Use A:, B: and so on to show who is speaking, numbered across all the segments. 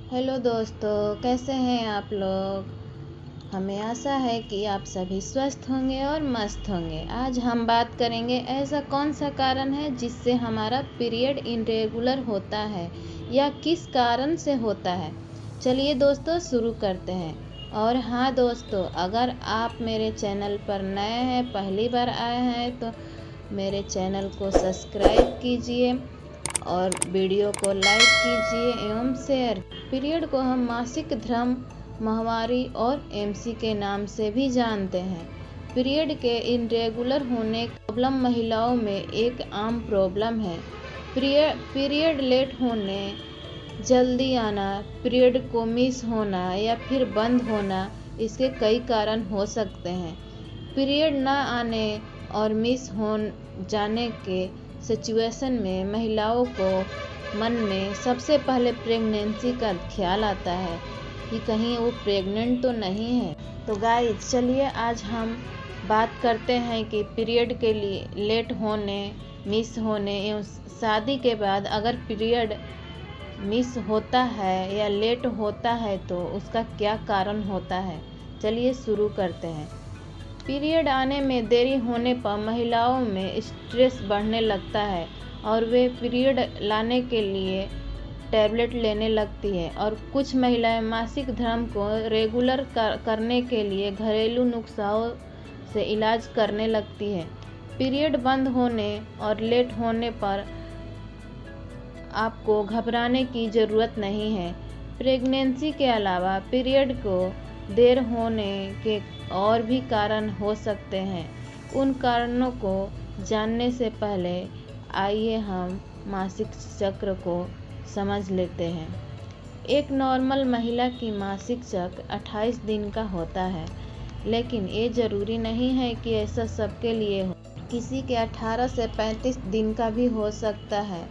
A: Hello दोस्तों, कैसे हैं आप लोग। हमें आशा है कि आप सभी स्वस्थ होंगे और मस्त होंगे। आज हम बात करेंगे ऐसा कौन सा कारण है जिससे हमारा पीरियड इरेगुलर होता है या किस कारण से होता है। चलिए दोस्तों शुरू करते हैं। और हाँ दोस्तों, अगर आप मेरे चैनल पर नए हैं, पहली बार आए हैं तो मेरे चैनल को सब्सक्राइब कीजिए और वीडियो को लाइक कीजिए एवं शेयर। पीरियड को हम मासिक धर्म, माहवारी और एमसी के नाम से भी जानते हैं। पीरियड के इरेगुलर होने की प्रॉब्लम महिलाओं में एक आम प्रॉब्लम है। पीरियड लेट होने, जल्दी आना, पीरियड को मिस होना या फिर बंद होना, इसके कई कारण हो सकते हैं। पीरियड न आने और मिस हो जाने के सिचुएशन में महिलाओं को मन में सबसे पहले प्रेगनेंसी का ख्याल आता है कि कहीं वो प्रेग्नेंट तो नहीं है। तो गाइस चलिए आज हम बात करते हैं कि पीरियड के लिए लेट होने, मिस होने एवं शादी के बाद अगर पीरियड मिस होता है या लेट होता है तो उसका क्या कारण होता है। चलिए शुरू करते हैं। पीरियड आने में देरी होने पर महिलाओं में स्ट्रेस बढ़ने लगता है और वे पीरियड लाने के लिए टैबलेट लेने लगती है। और कुछ महिलाएं मासिक धर्म को रेगुलर करने के लिए घरेलू नुस्खों से इलाज करने लगती है। पीरियड बंद होने और लेट होने पर आपको घबराने की ज़रूरत नहीं है। प्रेगनेंसी के अलावा पीरियड को देर होने के और भी कारण हो सकते हैं। उन कारणों को जानने से पहले आइए हम मासिक चक्र को समझ लेते हैं। एक नॉर्मल महिला की मासिक चक्र 28 दिन का होता है, लेकिन ये ज़रूरी नहीं है कि ऐसा सबके लिए हो। किसी के 18 से 35 दिन का भी हो सकता है।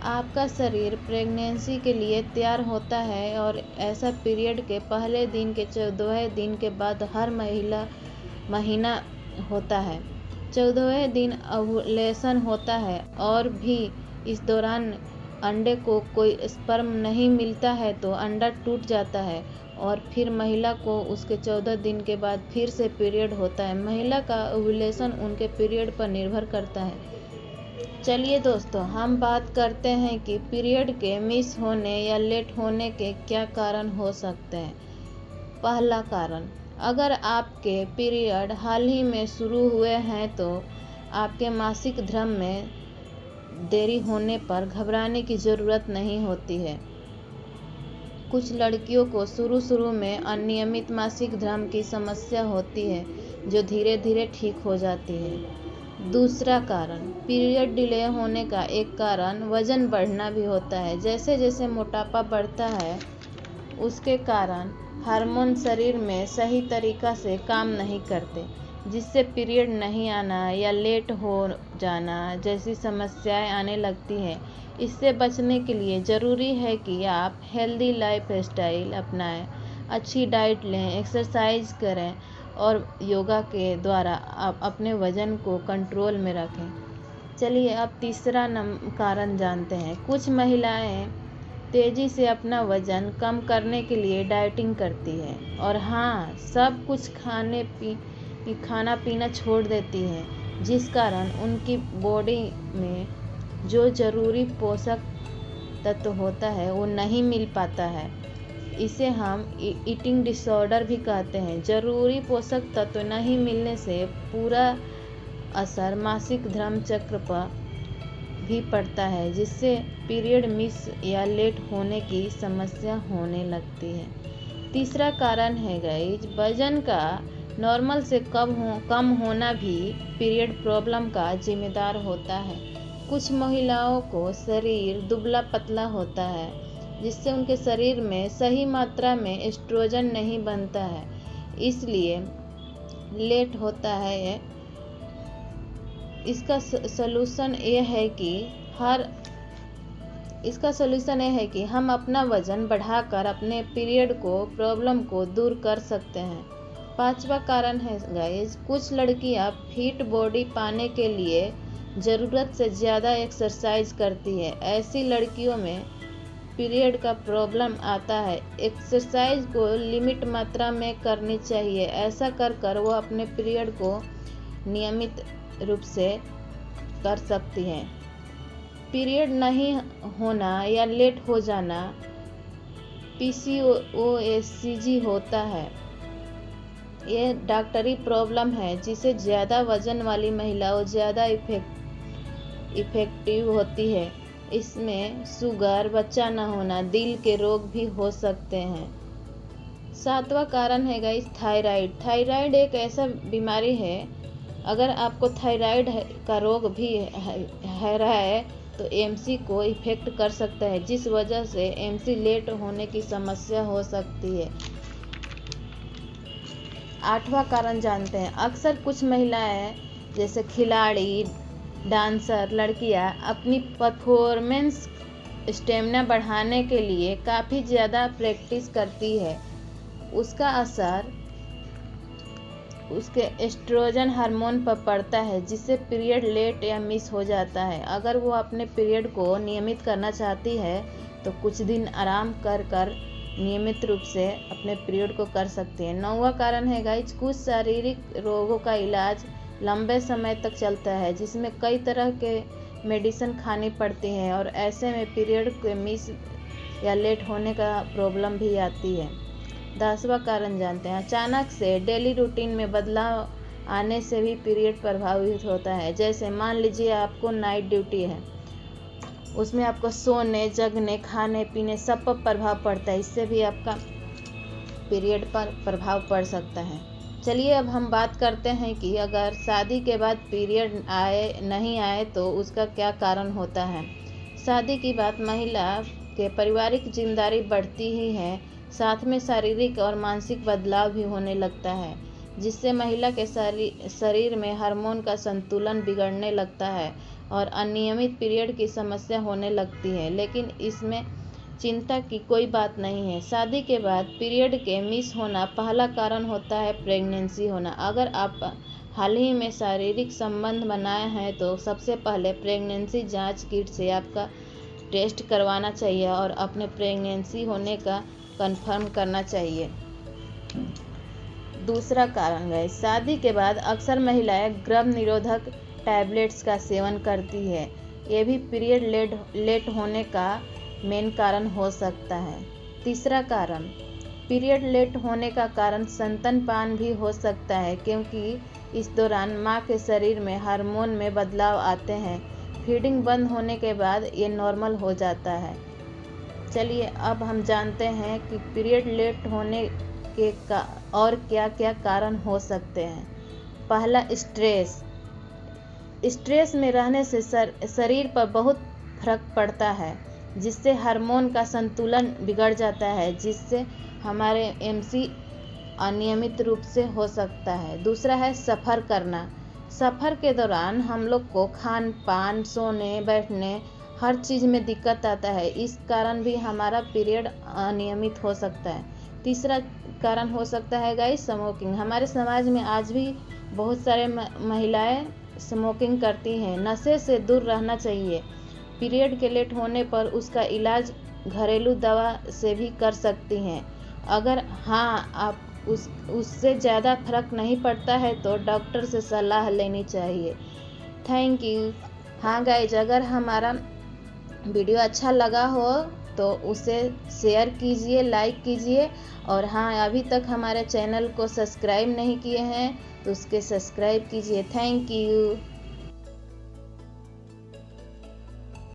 A: आपका शरीर प्रेगनेंसी के लिए तैयार होता है और ऐसा पीरियड के पहले दिन के 14वें दिन के बाद हर महीना होता है। 14वें दिन ओव्यूलेशन होता है और भी इस दौरान अंडे को कोई स्पर्म नहीं मिलता है तो अंडा टूट जाता है और फिर महिला को उसके 14 दिन के बाद फिर से पीरियड होता है। महिला का ओव्यूलेशन उनके पीरियड पर निर्भर करता है। चलिए दोस्तों, हम बात करते हैं कि पीरियड के मिस होने या लेट होने के क्या कारण हो सकते हैं। पहला कारण, अगर आपके पीरियड हाल ही में शुरू हुए हैं तो आपके मासिक धर्म में देरी होने पर घबराने की ज़रूरत नहीं होती है। कुछ लड़कियों को शुरू में अनियमित मासिक धर्म की समस्या होती है जो धीरे धीरे ठीक हो जाती है। दूसरा कारण, पीरियड डिले होने का एक कारण वज़न बढ़ना भी होता है। जैसे जैसे मोटापा बढ़ता है उसके कारण हार्मोन शरीर में सही तरीक़ा से काम नहीं करते, जिससे पीरियड नहीं आना या लेट हो जाना जैसी समस्याएं आने लगती हैं। इससे बचने के लिए ज़रूरी है कि आप हेल्दी लाइफस्टाइल अपनाएं, अच्छी डाइट लें, एक्सरसाइज करें और योगा के द्वारा आप अपने वज़न को कंट्रोल में रखें। चलिए अब तीसरा कारण जानते हैं। कुछ महिलाएं तेज़ी से अपना वज़न कम करने के लिए डाइटिंग करती है और हाँ, सब कुछ खाना पीना छोड़ देती है, जिस कारण उनकी बॉडी में जो ज़रूरी पोषक तत्व होता है वो नहीं मिल पाता है। इसे हम ईटिंग डिसऑर्डर भी कहते हैं। ज़रूरी पोषक तत्व नहीं मिलने से पूरा असर मासिक धर्म चक्र पर भी पड़ता है, जिससे पीरियड मिस या लेट होने की समस्या होने लगती है। तीसरा कारण है गाइस, वजन का नॉर्मल से कम होना भी पीरियड प्रॉब्लम का जिम्मेदार होता है। कुछ महिलाओं को शरीर दुबला पतला होता है, जिससे उनके शरीर में सही मात्रा में एस्ट्रोजन नहीं बनता है, इसलिए लेट होता है। इसका सलूशन ये है कि हम अपना वज़न बढ़ाकर अपने पीरियड को प्रॉब्लम को दूर कर सकते हैं। पांचवा कारण है गाइस, कुछ लड़कियां फिट बॉडी पाने के लिए ज़रूरत से ज़्यादा एक्सरसाइज करती है। ऐसी लड़कियों में पीरियड का प्रॉब्लम आता है। एक्सरसाइज को लिमिट मात्रा में करनी चाहिए। ऐसा कर वो अपने पीरियड को नियमित रूप से कर सकती हैं। पीरियड नहीं होना या लेट हो जाना PCOS होता है। ये डॉक्टरी प्रॉब्लम है जिसे ज़्यादा वजन वाली महिलाओं ज़्यादा इफेक्टिव होती है। इसमें शुगर, बच्चा न होना, दिल के रोग भी हो सकते हैं। 7वां कारण है गाइस थायराइड। थायराइड एक ऐसा बीमारी है, अगर आपको थायराइड का रोग भी है रहा है तो MC को इफेक्ट कर सकता है, जिस वजह से MC लेट होने की समस्या हो सकती है। 8वां कारण जानते हैं। अक्सर कुछ महिलाएं जैसे खिलाड़ी, डांसर, लड़कियां अपनी परफॉर्मेंस स्टेमिना बढ़ाने के लिए काफ़ी ज़्यादा प्रैक्टिस करती है। उसका असर उसके एस्ट्रोजन हार्मोन पर पड़ता है, जिससे पीरियड लेट या मिस हो जाता है। अगर वो अपने पीरियड को नियमित करना चाहती है तो कुछ दिन आराम कर नियमित रूप से अपने पीरियड को कर सकती है। 9वां कारण है गाइस कुछ शारीरिक रोगों का इलाज लंबे समय तक चलता है, जिसमें कई तरह के मेडिसिन खानी पड़ती हैं और ऐसे में पीरियड के मिस या लेट होने का प्रॉब्लम भी आती है। 10वां कारण जानते हैं। अचानक से डेली रूटीन में बदलाव आने से भी पीरियड प्रभावित होता है। जैसे मान लीजिए आपको नाइट ड्यूटी है, उसमें आपको सोने, जगने, खाने पीने सब पर प्रभाव पड़ता है। इससे भी आपका पीरियड पर प्रभाव पड़ सकता है। चलिए अब हम बात करते हैं कि अगर शादी के बाद पीरियड नहीं आए तो उसका क्या कारण होता है। शादी की बात महिला के पारिवारिक जिम्मेदारी बढ़ती ही है, साथ में शारीरिक और मानसिक बदलाव भी होने लगता है, जिससे महिला के शरीर में हार्मोन का संतुलन बिगड़ने लगता है और अनियमित पीरियड की समस्या होने लगती है। लेकिन इसमें चिंता की कोई बात नहीं है। शादी के बाद पीरियड के मिस होना पहला कारण होता है प्रेगनेंसी होना। अगर आप हाल ही में शारीरिक संबंध बनाए हैं तो सबसे पहले प्रेगनेंसी जांच किट से आपका टेस्ट करवाना चाहिए और अपने प्रेगनेंसी होने का कंफर्म करना चाहिए। दूसरा कारण है शादी के बाद अक्सर महिलाएं गर्भ निरोधक टैबलेट्स का सेवन करती है। ये भी पीरियड लेट होने का मेन कारण हो सकता है। तीसरा कारण पीरियड लेट होने का कारण स्तनपान भी हो सकता है, क्योंकि इस दौरान मां के शरीर में हार्मोन में बदलाव आते हैं। फीडिंग बंद होने के बाद ये नॉर्मल हो जाता है। चलिए अब हम जानते हैं कि पीरियड लेट होने के और क्या क्या कारण हो सकते हैं। पहला स्ट्रेस में रहने से शरीर पर बहुत फर्क पड़ता है, जिससे हार्मोन का संतुलन बिगड़ जाता है, जिससे हमारे MC अनियमित रूप से हो सकता है। दूसरा है सफ़र करना। सफ़र के दौरान हम लोग को खान पान, सोने, बैठने हर चीज़ में दिक्कत आता है। इस कारण भी हमारा पीरियड अनियमित हो सकता है। तीसरा कारण हो सकता है गाइस स्मोकिंग। हमारे समाज में आज भी बहुत सारे महिलाएं स्मोकिंग करती हैं। नशे से दूर रहना चाहिए। पीरियड के लेट होने पर उसका इलाज घरेलू दवा से भी कर सकती हैं। अगर आप उससे ज़्यादा फर्क नहीं पड़ता है तो डॉक्टर से सलाह लेनी चाहिए। Thank you. हाँ गाइज, अगर हमारा वीडियो अच्छा लगा हो तो उसे शेयर कीजिए, लाइक कीजिए और हाँ अभी तक हमारे चैनल को सब्सक्राइब नहीं किए हैं तो उसके सब्सक्राइब कीजिए। Thank you.